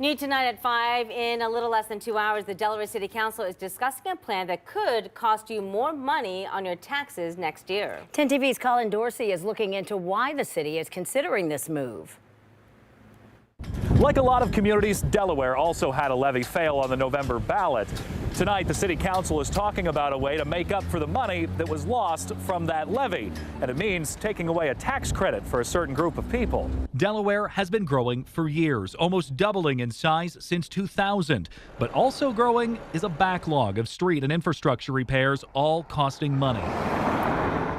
New tonight at 5. In a little less than 2 hours, the Delaware City Council is discussing a plan that could cost you more money on your taxes next year. 10 TV's Colin Dorsey is looking into why the city is considering this move. Like a lot of communities, Delaware also had a levy fail on the November ballot. Tonight, the City Council is talking about a way to make up for the money that was lost from that levy. And it means taking away a tax credit for a certain group of people. Delaware has been growing for years, almost doubling in size since 2000. But also growing is a backlog of street and infrastructure repairs, all costing money.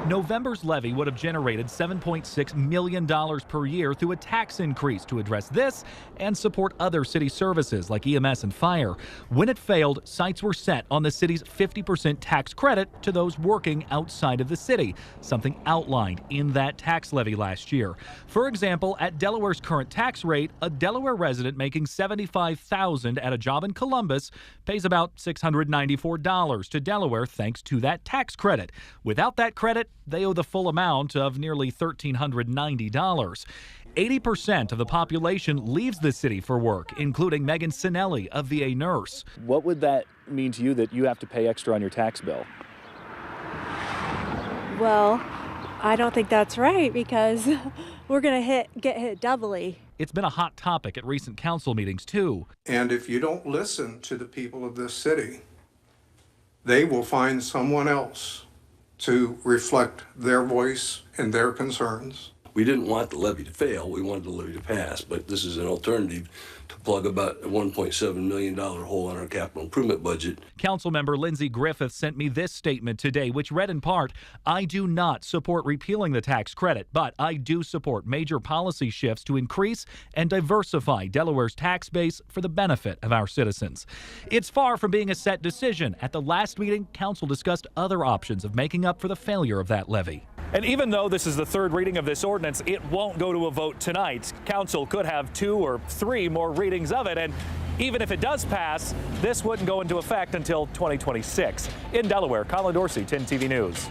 November's levy would have generated $7.6 million per year through a tax increase to address this and support other city services like EMS and fire. When it failed, sights were set on the city's 50% tax credit to those working outside of the city, something outlined in that tax levy last year. For example, at Delaware's current tax rate, a Delaware resident making $75,000 at a job in Columbus pays about $694 to Delaware thanks to that tax credit. Without that credit, they owe the full amount of nearly $1,390. 80% of the population leaves the city for work, including Megan Sinelli, a VA nurse. What would that mean to you that you have to pay extra on your tax bill? Well, I don't think that's right because we're going to get hit doubly. It's been a hot topic at recent council meetings, too. And if you don't listen to the people of this city, they will find someone else to reflect their voice and their concerns. We didn't want the levy to fail, we wanted the levy to pass, but this is an alternative to plug about a $1.7 million hole in our capital improvement budget. Councilmember Lindsey Griffith sent me this statement today, which read in part, "I do not support repealing the tax credit, but I do support major policy shifts to increase and diversify Delaware's tax base for the benefit of our citizens." It's far from being a set decision. At the last meeting, Council discussed other options of making up for the failure of that levy. And even though this is the third reading of this ordinance, it won't go to a vote tonight. Council could have 2 or 3 more readings of it, and even if it does pass, this wouldn't go into effect until 2026. In Delaware, Colin Dorsey, 10 TV News.